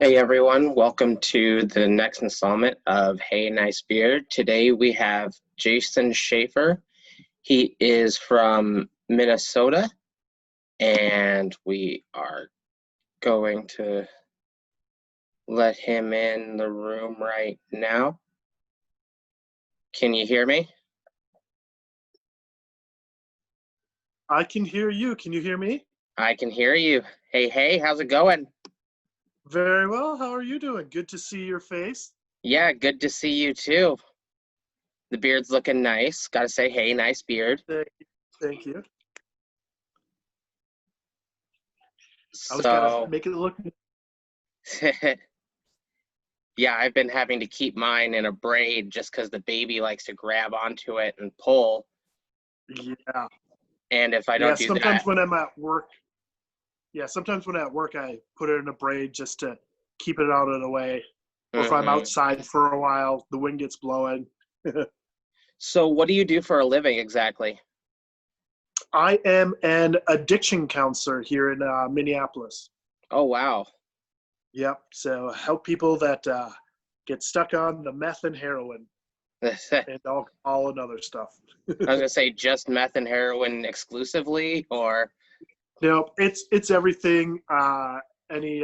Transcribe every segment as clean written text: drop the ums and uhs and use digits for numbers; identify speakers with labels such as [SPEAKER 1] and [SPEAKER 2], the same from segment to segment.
[SPEAKER 1] Hey everyone, welcome to the next installment of Hey Nice Beard. Today we have Jason Schafer. He is from Minnesota, and we are going to let him in the room right now. Can you hear me?
[SPEAKER 2] I can hear you. Can you hear me?
[SPEAKER 1] I can hear you. Hey, how's it going?
[SPEAKER 2] Very well. How are you doing? Good to see your face.
[SPEAKER 1] Yeah, good to see you too. The beard's looking nice. Gotta say, hey, nice beard.
[SPEAKER 2] Thank you. Thank you. I was gotta
[SPEAKER 1] So,
[SPEAKER 2] make it look.
[SPEAKER 1] yeah, I've been having to keep mine in a braid just because the baby likes to grab onto it and pull.
[SPEAKER 2] Yeah.
[SPEAKER 1] And if I
[SPEAKER 2] Yeah.
[SPEAKER 1] don't do that,
[SPEAKER 2] Sometimes when I'm at work. Yeah. Sometimes when I'm at work, I put it in a braid just to keep it out of the way. Or if I'm
[SPEAKER 1] mhm.
[SPEAKER 2] outside for a while, the wind gets blowing.
[SPEAKER 1] So what do you do for a living exactly?
[SPEAKER 2] I am an addiction counselor here in Minneapolis.
[SPEAKER 1] Oh, wow.
[SPEAKER 2] Yep. So help people that get stuck on the meth and heroin
[SPEAKER 1] I
[SPEAKER 2] and all and other stuff.
[SPEAKER 1] was gonna say just meth and heroin exclusively, or
[SPEAKER 2] No, it's everything. Any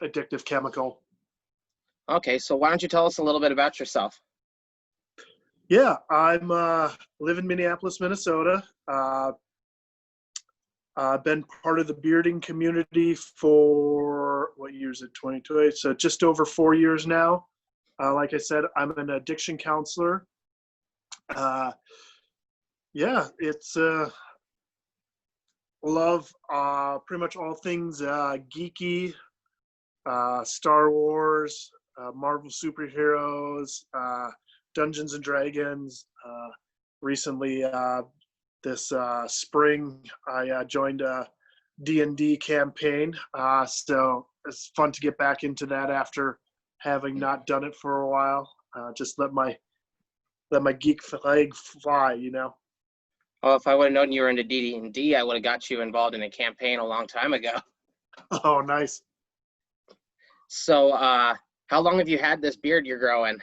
[SPEAKER 2] addictive chemical.
[SPEAKER 1] okay. So why don't you tell us a little bit about yourself?
[SPEAKER 2] Yeah, I'm live in Minneapolis, Minnesota. I've been part of the bearding community for what year is it? 2020. So just over 4 years now. Like I said, I'm an addiction counselor. Uh, yeah, it's love pretty much all things geeky, Star Wars, Marvel superheroes, Dungeons and Dragons. Recently, this spring, I joined a D&D campaign, so it's fun to get back into that after having not done it for a while. Just let my geek flag fly, you know.
[SPEAKER 1] Oh, if I would have known you were into DD&D, I would have got you involved in a campaign a long time ago.
[SPEAKER 2] Oh, nice.
[SPEAKER 1] So, how long have you had this beard you're growing?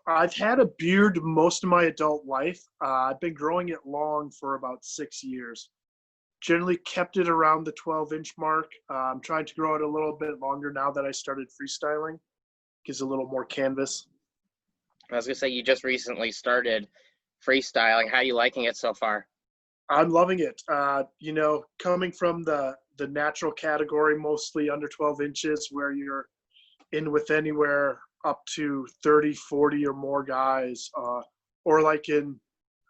[SPEAKER 2] I've had a beard most of my adult life. I've been growing it long for about 6 years. Generally kept it around the 12-inch mark. I'm trying to grow it a little bit longer now that I started freestyling. Gives a little more canvas.
[SPEAKER 1] I was gonna say you just recently started freestyling. How are you liking it so far?
[SPEAKER 2] I'm loving it. You know, coming from the natural category, mostly under 12 inches, where you're in with anywhere up to 30, 40 or more guys, or like in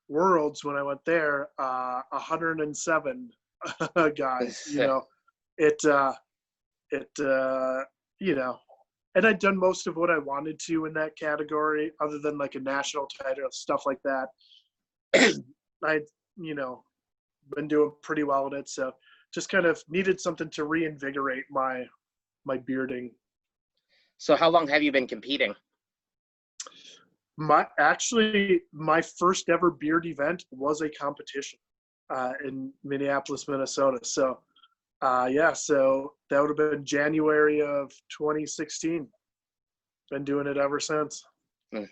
[SPEAKER 2] Worlds when I went there, 107 guys. You know, it it you know, and I'd done most of what I wanted to in that category, other than like a national title stuff like that. I you know been doing pretty well at it, so just kind of needed something to reinvigorate my bearding.
[SPEAKER 1] So how long have you been competing?
[SPEAKER 2] My first ever beard event was a competition in Minneapolis, Minnesota. So yeah, so that would have been January of 2016. Been doing it ever since.
[SPEAKER 1] Mm.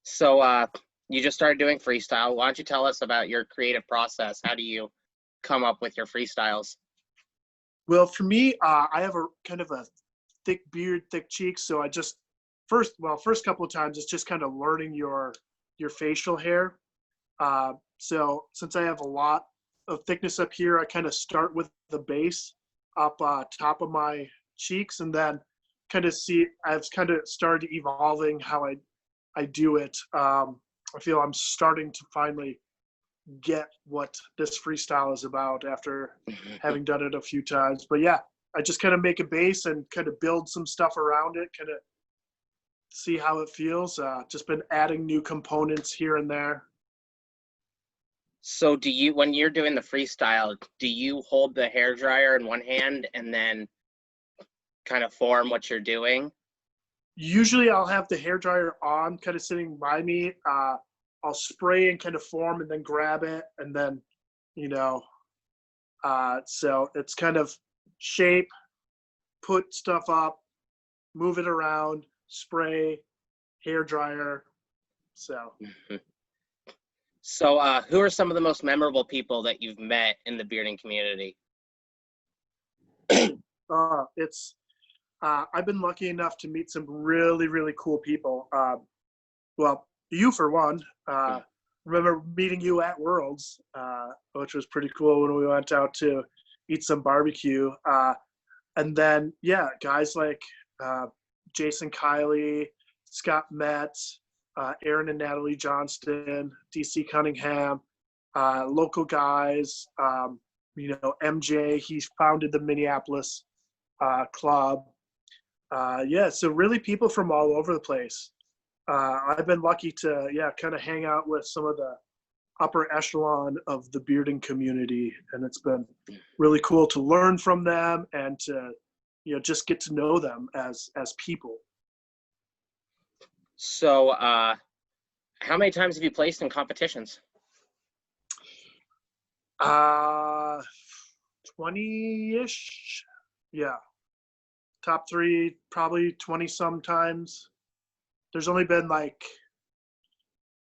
[SPEAKER 1] So you just started doing freestyle. Why don't you tell us about your creative process? How do you come up with your freestyles?
[SPEAKER 2] Well, for me, I have a kind of a thick beard, thick cheeks, so I just first couple of times it's just kind of learning your facial hair. So since I have a lot of thickness up here, I kind of start with the base up top of my cheeks, and then kind of see I've kind of started evolving how I do it. I feel I'm starting to finally get what this freestyle is about after having done it a few times. But yeah, I just kind of make a base and kind of build some stuff around it, kind of see how it feels. Just been adding new components here and there.
[SPEAKER 1] So do you, when you're doing the freestyle, do you hold the hair dryer in one hand and then kind of form what you're doing?
[SPEAKER 2] Usually I'll have the hair dryer on, kind of sitting by me. I'll spray and kind of form and then grab it. And then, you know, so it's kind of shape, put stuff up, move it around, spray, hair dryer. So.
[SPEAKER 1] So, who are some of the most memorable people that you've met in the bearding community?
[SPEAKER 2] I've been lucky enough to meet some really, really cool people. Well, you for one. Remember meeting you at Worlds, which was pretty cool when we went out to eat some barbecue. And then, yeah, guys like Jason Kiley, Scott Metz, Aaron and Natalie Johnston, DC Cunningham, local guys, MJ, he founded the Minneapolis club. So really people from all over the place. I've been lucky to, kind of hang out with some of the upper echelon of the bearding community, and it's been really cool to learn from them and to, just get to know them as people.
[SPEAKER 1] So, how many times have you placed in competitions?
[SPEAKER 2] 20-ish. Yeah. Top 3, probably 20 sometimes. There's only been like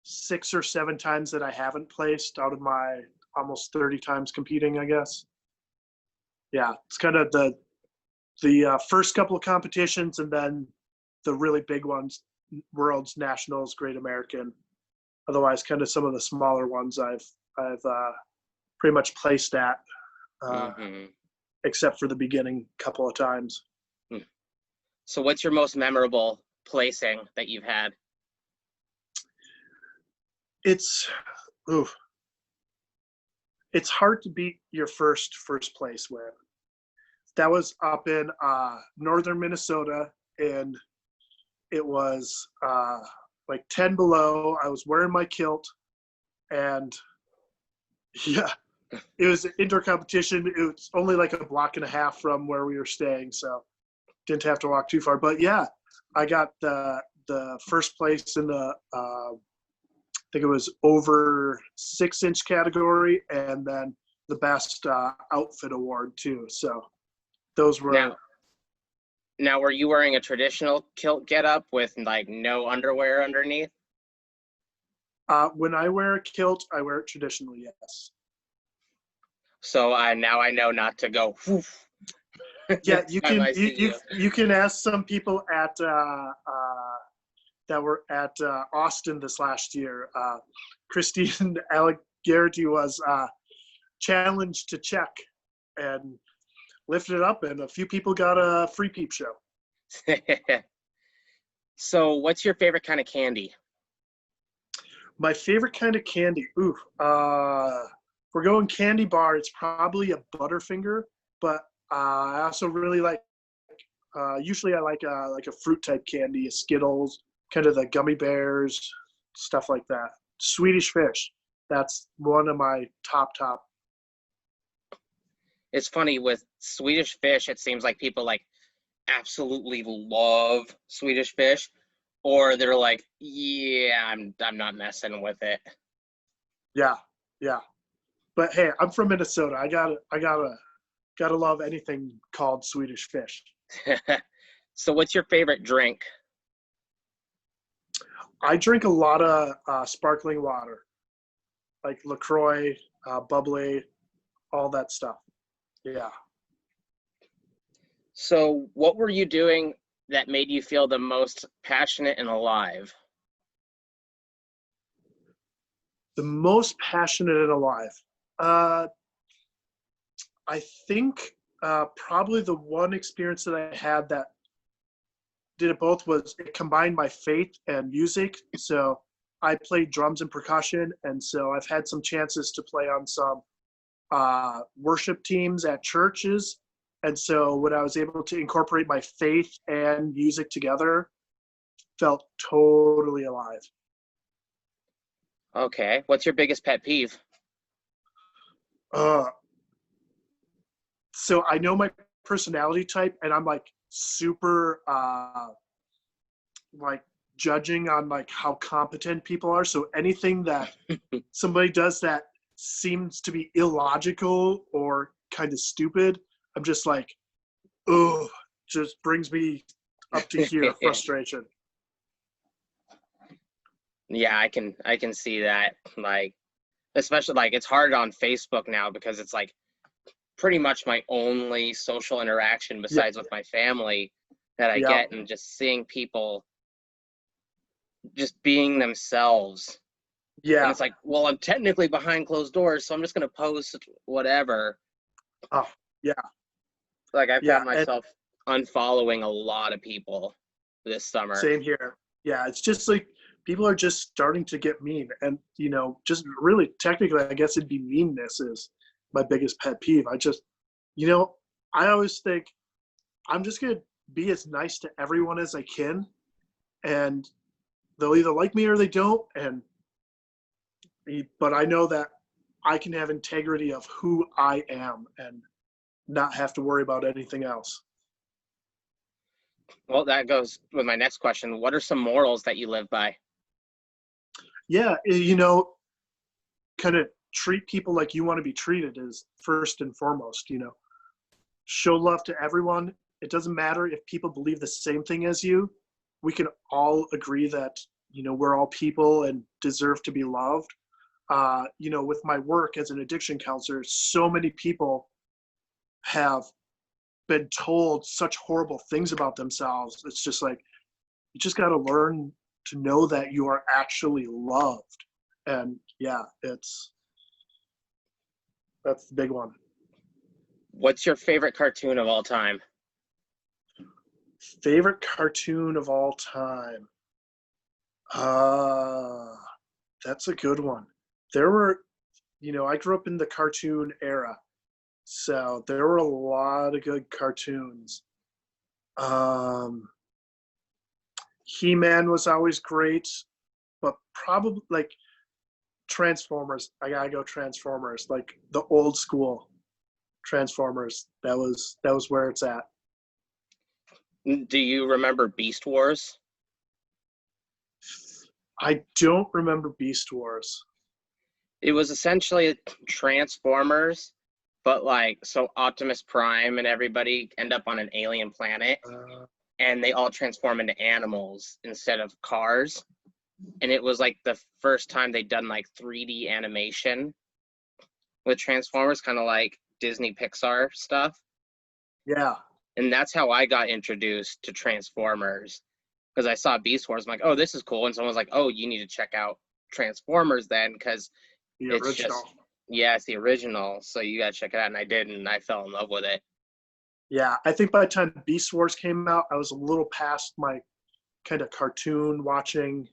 [SPEAKER 2] 6 or 7 times that I haven't placed out of my almost 30 times competing, I guess. Yeah, it's kind of the first couple of competitions, and then the really big ones, Worlds, Nationals, Great American. Otherwise, kind of some of the smaller ones I've pretty much placed at, except for the beginning couple of times.
[SPEAKER 1] So what's your most memorable placing that you've had?
[SPEAKER 2] It's hard to beat your first place win. That was up in northern Minnesota, and it was like 10 below. I was wearing my kilt, and yeah, it was an indoor competition. It was only like a block and a half from where we were staying, so didn't have to walk too far. But yeah, I got the first place in the I think it was over 6-inch category, and then the best outfit award too. So those were.
[SPEAKER 1] Now, were you wearing a traditional kilt getup with like no underwear underneath?
[SPEAKER 2] When I wear a kilt, I wear it traditionally, yes.
[SPEAKER 1] So now I know not to go. Woof.
[SPEAKER 2] Yeah, you can ask some people at that were at Austin this last year. Christine Alec Garrity was challenged to check and lifted it up, and a few people got a free peep show.
[SPEAKER 1] So what's your favorite kind of candy?
[SPEAKER 2] My favorite kind of candy? We're going candy bar. It's probably a Butterfinger, but I also really like, usually I like a fruit type candy, a Skittles, kind of the gummy bears, stuff like that. Swedish Fish, that's one of my top.
[SPEAKER 1] It's funny with Swedish Fish, it seems like people like absolutely love Swedish Fish, or they're like, yeah, I'm not messing with it.
[SPEAKER 2] Yeah. But hey, I'm from Minnesota. I gotta love anything called Swedish Fish.
[SPEAKER 1] So what's your favorite drink?
[SPEAKER 2] I drink a lot of sparkling water, like LaCroix, bubbly, all that stuff. Yeah.
[SPEAKER 1] So what were you doing that made you feel the most passionate and alive?
[SPEAKER 2] The most passionate and alive. I think probably the one experience that I had that did it both was it combined my faith and music. So I played drums and percussion, and so I've had some chances to play on some worship teams at churches. And so when I was able to incorporate my faith and music together, felt totally alive.
[SPEAKER 1] Okay. What's your biggest pet peeve?
[SPEAKER 2] So I know my personality type, and I'm like super like judging on like how competent people are. So anything that somebody does that seems to be illogical or kind of stupid, I'm just like, oh, just brings me up to here, frustration.
[SPEAKER 1] Yeah, I can see that. Like, especially like it's hard on Facebook now because it's like pretty much my only social interaction
[SPEAKER 2] Yeah,
[SPEAKER 1] besides with my family that I
[SPEAKER 2] yeah,
[SPEAKER 1] get, and just seeing people just being themselves. And
[SPEAKER 2] yeah.
[SPEAKER 1] it's like, well, I'm technically behind closed doors, so I'm just gonna post whatever.
[SPEAKER 2] Oh, yeah,
[SPEAKER 1] Like I
[SPEAKER 2] yeah.
[SPEAKER 1] found
[SPEAKER 2] And
[SPEAKER 1] myself unfollowing a lot of people this summer.
[SPEAKER 2] same here. Yeah, it's just like people are just starting to get mean, and just really technically, I guess it'd be meanness is my biggest pet peeve. You know, I always think I'm just gonna be as nice to everyone as I can, and they'll either like me or they don't. But I know that I can have integrity of who I am and not have to worry about anything else.
[SPEAKER 1] Well, that goes with my next question. What are some morals that you live by?
[SPEAKER 2] Yeah, kind of treat people like you want to be treated is first and foremost. Show love to everyone. It doesn't matter if people believe the same thing as you. We can all agree that we're all people and deserve to be loved. With my work as an addiction counselor, so many people have been told such horrible things about themselves. It's just like you just got to learn to know that you are actually loved. And yeah, that's the big one.
[SPEAKER 1] What's your favorite cartoon of all time?
[SPEAKER 2] Favorite cartoon of all time. Uh, that's a good one. There were, I grew up in the cartoon era, so there were a lot of good cartoons. Um, He-Man was always great, but probably like Transformers. I gotta go Transformers, like the old school Transformers. That was where it's at.
[SPEAKER 1] Do you remember Beast Wars?
[SPEAKER 2] I don't remember Beast Wars.
[SPEAKER 1] It was essentially Transformers, but like so Optimus Prime and everybody end up on an alien planet,
[SPEAKER 2] Uh,
[SPEAKER 1] and they all transform into animals instead of cars. And it was like the first time they'd done like 3D animation with Transformers, kind of like Disney Pixar stuff.
[SPEAKER 2] yeah,
[SPEAKER 1] And that's how I got introduced to Transformers, because I saw Beast Wars. I'm like, oh, this is cool. And someone was like, oh, you need to check out Transformers then, because
[SPEAKER 2] the
[SPEAKER 1] it's
[SPEAKER 2] original.
[SPEAKER 1] just, yeah, it's the original. So you got to check it out. And I did, and I fell in love with it.
[SPEAKER 2] Yeah, I think by the time Beast Wars came out, I was a little past my kind of cartoon watching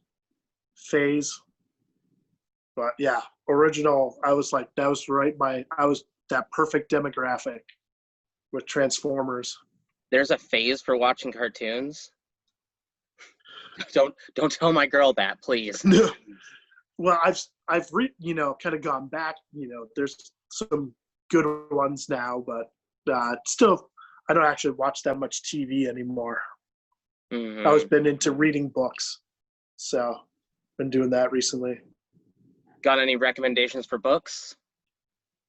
[SPEAKER 2] phase. But yeah, original, I was like, that was right. I was that perfect demographic with Transformers.
[SPEAKER 1] There's a phase for watching cartoons. Don't tell my girl that, please.
[SPEAKER 2] Well, I've kind of gone back. There's some good ones now, but still, I don't actually watch that much TV anymore.
[SPEAKER 1] Mm-hmm.
[SPEAKER 2] I was been into reading books, so been doing that recently.
[SPEAKER 1] Got any recommendations for books?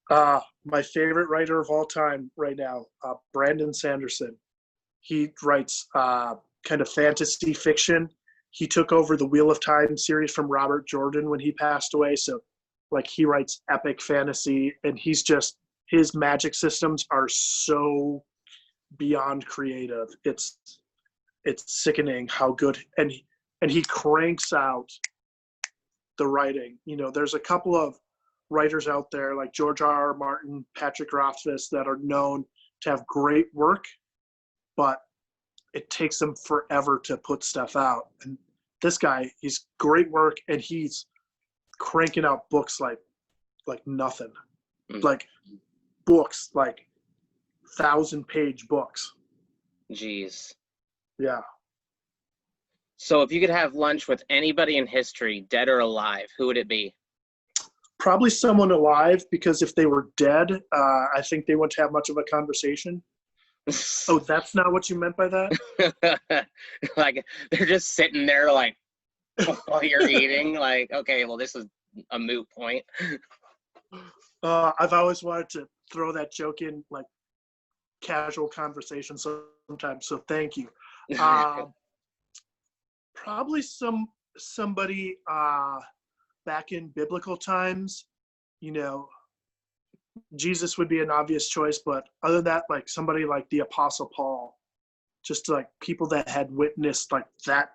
[SPEAKER 2] My favorite writer of all time right now, Brandon Sanderson. He writes kind of fantasy fiction. He took over the Wheel of Time series from Robert Jordan when he passed away. So, like, he writes epic fantasy, and his magic systems are so beyond creative. It's sickening how good, and he cranks out the writing. There's a couple of writers out there like George R. R. Martin, Patrick Rothfuss that are known to have great work, but it takes them forever to put stuff out. And this guy, he's great work, and he's cranking out books like nothing. Like books, like 1,000-page books.
[SPEAKER 1] Jeez.
[SPEAKER 2] Yeah.
[SPEAKER 1] So if you could have lunch with anybody in history, dead or alive, who would it be?
[SPEAKER 2] Probably someone alive, because if they were dead, I think they wouldn't have much of a conversation. Oh, that's not what you meant by that?
[SPEAKER 1] Like they're just sitting there like while you're eating, like, okay, well, this is a moot point.
[SPEAKER 2] I've always wanted to throw that joke in, like, casual conversation sometimes. So thank you. Uh, Probably somebody back in biblical times. You know, Jesus would be an obvious choice, but other than that, like somebody like the Apostle Paul, just like people that had witnessed like that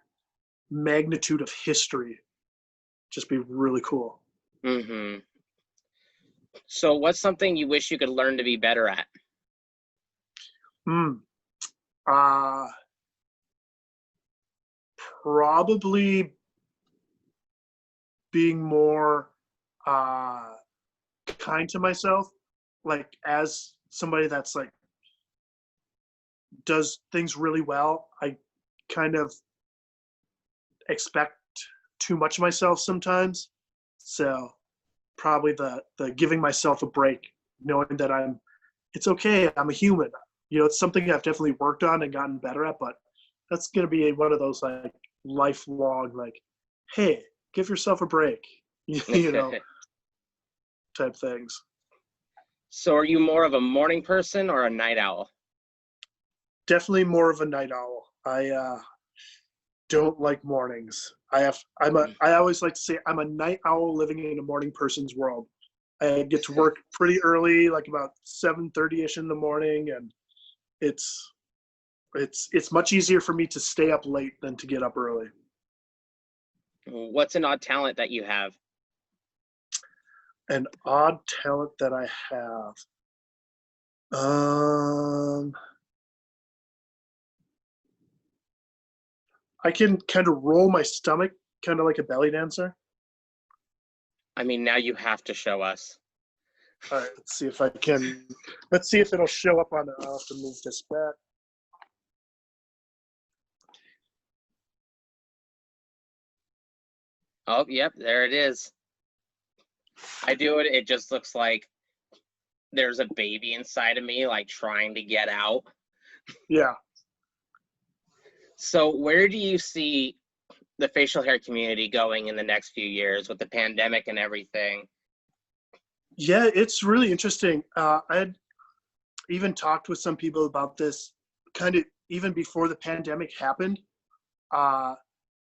[SPEAKER 2] magnitude of history, just be really cool.
[SPEAKER 1] Mm-hmm. So what's something you wish you could learn to be better at?
[SPEAKER 2] Hmm. Uh, Probably being more uh, kind to myself, like as somebody that's like does things really well. I kind of expect too much of myself sometimes. So probably the giving myself a break, knowing that it's okay. I'm a human. You know, it's something I've definitely worked on and gotten better at, but that's gonna be one of those like lifelong like, hey, give yourself a break, you know, type things.
[SPEAKER 1] So are you more of a morning person or a night owl?
[SPEAKER 2] Definitely more of a night owl. I don't like mornings. I always like to say I'm a night owl living in a morning person's world. I get to work pretty early, like about 7:30ish in the morning, and it's it's much easier for me to stay up late than to get up early.
[SPEAKER 1] What's an odd talent that you have?
[SPEAKER 2] An odd talent that I have. I can kind of roll my stomach, kind of like a belly dancer.
[SPEAKER 1] I mean, now you have to show us.
[SPEAKER 2] All right, let's see if I can. Let's see if it'll show up on. I'll have to move this back.
[SPEAKER 1] Oh, yep, there it is. I do it. It just looks like there's a baby inside of me, like trying to get out.
[SPEAKER 2] Yeah.
[SPEAKER 1] So where do you see the facial hair community going in the next few years with the pandemic and everything?
[SPEAKER 2] Yeah, it's really interesting. I had even talked with some people about this kind of even before the pandemic happened. Uh,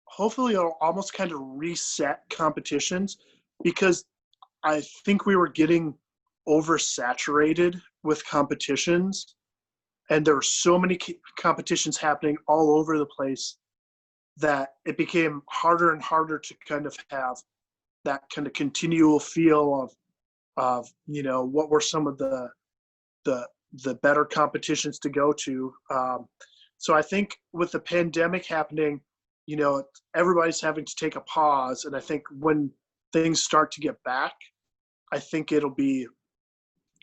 [SPEAKER 2] Hopefully, it'll almost kind of reset competitions because I think we were getting oversaturated with competitions, and there were so many competitions happening all over the place that it became harder and harder to kind of have that kind of continual feel of what were some of the the better competitions to go to. So I think with the pandemic happening, everybody's having to take a pause, and I think when things start to get back, I think it'll be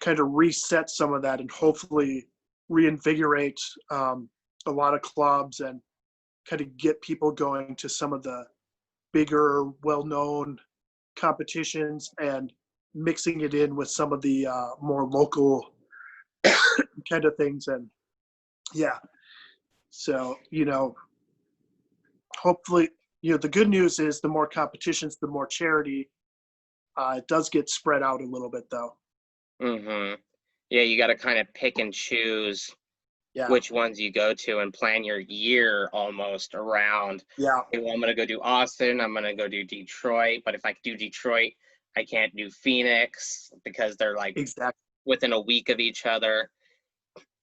[SPEAKER 2] kind of reset some of that and hopefully reinvigorate a lot of clubs and kind of get people going to some of the bigger, well-known competitions and mixing it in with some of the more local kind of things. And yeah, so hopefully, the good news is the more competitions, the more charity. It does get spread out a little bit, though.
[SPEAKER 1] Mm-hmm. Yeah, you got to kind of pick and choose
[SPEAKER 2] Yeah,
[SPEAKER 1] which ones you go to and plan your year almost around.
[SPEAKER 2] yeah,
[SPEAKER 1] Okay, well, I'm going to go do Austin. I'm going to go do Detroit. But if I do Detroit, I can't do Phoenix because they're like
[SPEAKER 2] exactly.
[SPEAKER 1] within a week of each other.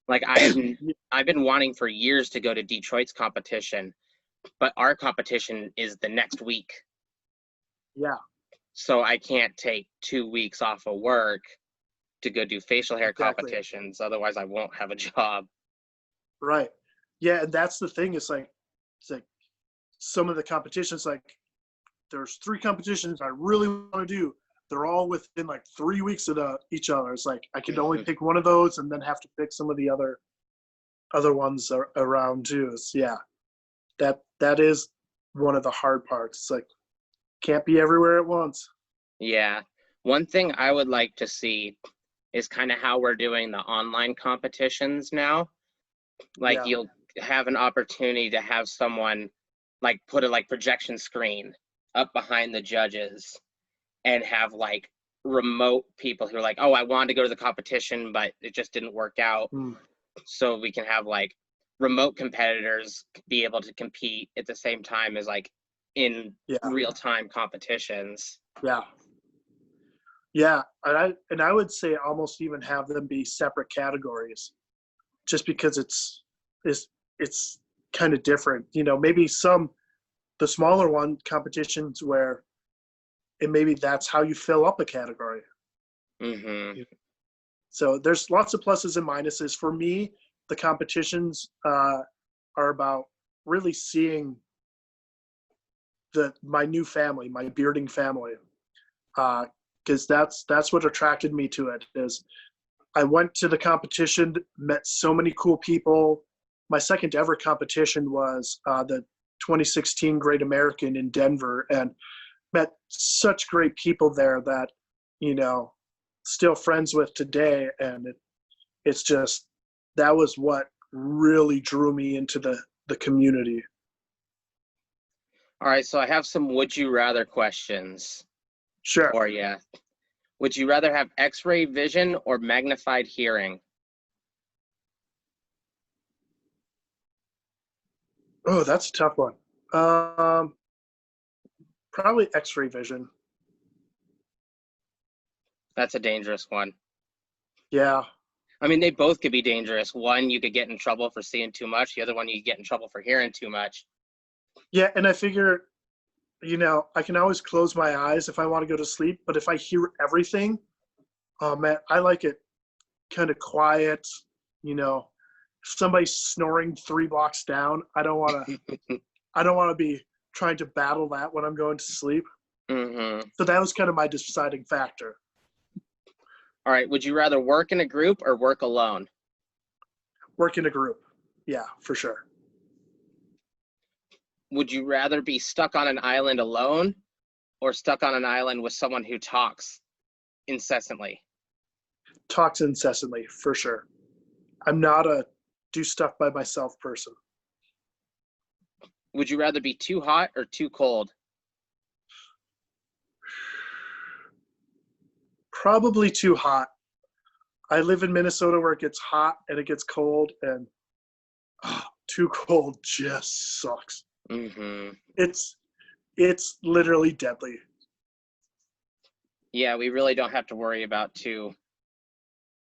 [SPEAKER 1] Like I've been wanting for years to go to Detroit's competition, but our competition is the next week.
[SPEAKER 2] Yeah,
[SPEAKER 1] So I can't take 2 weeks off of work to go do facial hair
[SPEAKER 2] exactly.
[SPEAKER 1] competitions. Otherwise, I won't have a job.
[SPEAKER 2] Right. Yeah, and that's the thing. It's like some of the competitions, like there's 3 competitions I really want to do. They're all within like 3 weeks of each other. It's like I can only pick one of those and then have to pick some of the other ones around too. So yeah, that is one of the hard parts. It's like can't be everywhere at once.
[SPEAKER 1] Yeah. One thing I would like to see is kind of how we're doing the online competitions now. Like
[SPEAKER 2] Yeah.
[SPEAKER 1] you'll have an opportunity to have someone like put a like projection screen up behind the judges and have like remote people who are like, oh, I wanted to go to the competition, but it just didn't work out.
[SPEAKER 2] Mm.
[SPEAKER 1] so we can have like remote competitors be able to compete at the same time as like in
[SPEAKER 2] Yeah.
[SPEAKER 1] real-time competitions.
[SPEAKER 2] Yeah. Yeah. And I would say almost even have them be separate categories just because it's kind of different. Maybe the smaller one competitions where and maybe that's how you fill up a category.
[SPEAKER 1] Mm-hmm.
[SPEAKER 2] So there's lots of pluses and minuses. For me, the competitions are about really seeing my new family, my bearding family, because that's what attracted me to it. Is I went to the competition, met so many cool people. My second ever competition was the 2016 Great American in Denver, and met such great people there that still friends with today. And it's just that was what really drew me into the community.
[SPEAKER 1] All right, so I have some would you rather questions
[SPEAKER 2] Sure.
[SPEAKER 1] for you. Would you rather have X-ray vision or magnified hearing?
[SPEAKER 2] Oh, that's a tough one. Probably X-ray vision.
[SPEAKER 1] That's a dangerous one.
[SPEAKER 2] Yeah.
[SPEAKER 1] I mean, they both could be dangerous. One, you could get in trouble for seeing too much. The other one, you could get in trouble for hearing too much.
[SPEAKER 2] Yeah, and I figure, I can always close my eyes if I want to go to sleep, but if I hear everything, oh man, I like it kind of quiet. If somebody's snoring 3 blocks down, I don't want to be trying to battle that when I'm going to sleep.
[SPEAKER 1] Mm-hmm.
[SPEAKER 2] So that was kind of my deciding factor.
[SPEAKER 1] All right, would you rather work in a group or work alone?
[SPEAKER 2] Work in a group. Yeah, for sure.
[SPEAKER 1] Would you rather be stuck on an island alone or stuck on an island with someone who talks incessantly?
[SPEAKER 2] Talks incessantly, for sure. I'm not a do stuff by myself person.
[SPEAKER 1] Would you rather be too hot or too cold?
[SPEAKER 2] Probably too hot. I live in Minnesota where it gets hot and it gets cold, and too cold just sucks.
[SPEAKER 1] Mm-hmm.
[SPEAKER 2] It's literally deadly.
[SPEAKER 1] Yeah, we really don't have to worry about too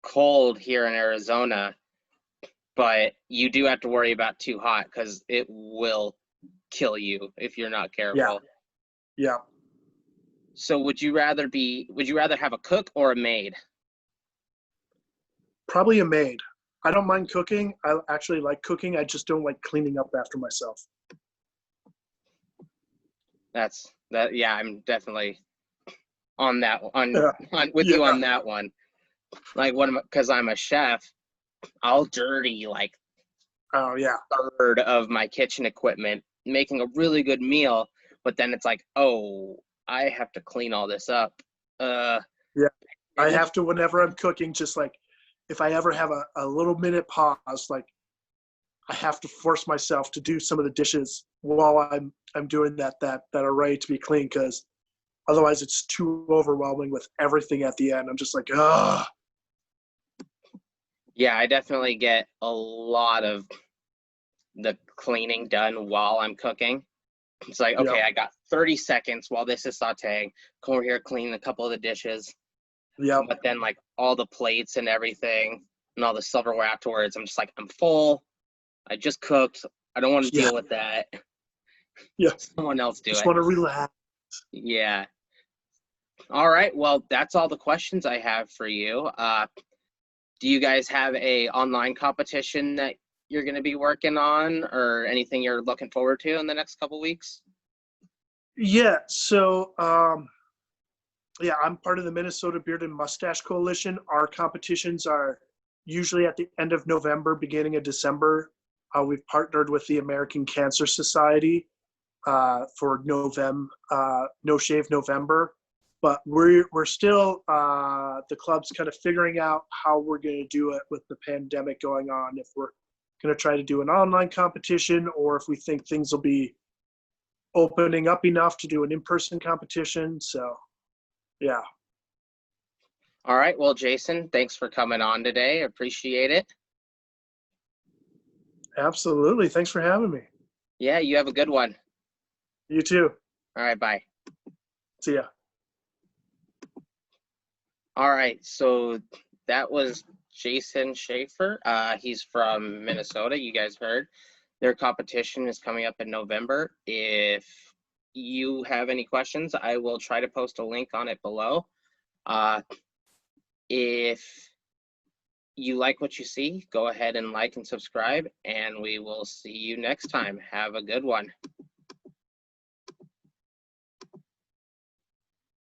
[SPEAKER 1] cold here in Arizona, but you do have to worry about too hot because it will kill you if you're not careful.
[SPEAKER 2] Yeah.
[SPEAKER 1] So would you rather have a cook or a maid?
[SPEAKER 2] Probably a maid. I don't mind cooking. I actually like cooking. I just don't like cleaning up after myself.
[SPEAKER 1] Yeah, I'm definitely on that on with
[SPEAKER 2] Yeah.
[SPEAKER 1] you on that one. Like because I'm a chef, I'll dirty like
[SPEAKER 2] Oh yeah.
[SPEAKER 1] a third of my kitchen equipment making a really good meal, but then it's like, oh, I have to clean all this up.
[SPEAKER 2] Yeah. I have to, whenever I'm cooking, just like if I ever have a little minute pause, like I have to force myself to do some of the dishes while I'm doing that are ready to be cleaned, because otherwise it's too overwhelming with everything at the end. I'm just like, ah.
[SPEAKER 1] Yeah, I definitely get a lot of the cleaning done while I'm cooking. It's like,
[SPEAKER 2] Yeah.
[SPEAKER 1] okay, I got 30 seconds while this is sauteing. Come over here, clean a couple of the dishes.
[SPEAKER 2] Yeah.
[SPEAKER 1] But then like all the plates and everything and all the silverware afterwards, I'm just like, I'm full. I just cooked. I don't want to deal with that.
[SPEAKER 2] Yeah.
[SPEAKER 1] Someone else do
[SPEAKER 2] Just
[SPEAKER 1] it.
[SPEAKER 2] want to relax.
[SPEAKER 1] Yeah. All right. Well, that's all the questions I have for you. Do you guys have a online competition that you're going to be working on, or anything you're looking forward to in the next couple weeks?
[SPEAKER 2] Yeah. So, yeah, I'm part of the Minnesota Beard and Mustache Coalition. Our competitions are usually at the end of November, beginning of December. We've partnered with the American Cancer Society for No Shave November, but we're still the club's kind of figuring out how we're going to do it with the pandemic going on. If we're going to try to do an online competition, or if we think things will be opening up enough to do an in-person competition. So, yeah.
[SPEAKER 1] All right. Well, Jason, thanks for coming on today. Appreciate it.
[SPEAKER 2] Absolutely. Thanks for having me.
[SPEAKER 1] Yeah, you have a good one.
[SPEAKER 2] You too.
[SPEAKER 1] All right, bye.
[SPEAKER 2] See ya.
[SPEAKER 1] All right, so that was Jason Schafer. He's from Minnesota. You guys heard. Their competition is coming up in November. If you have any questions, I will try to post a link on it below. If you like what you see, go ahead and like and subscribe, and we will see you next time. Have a good one.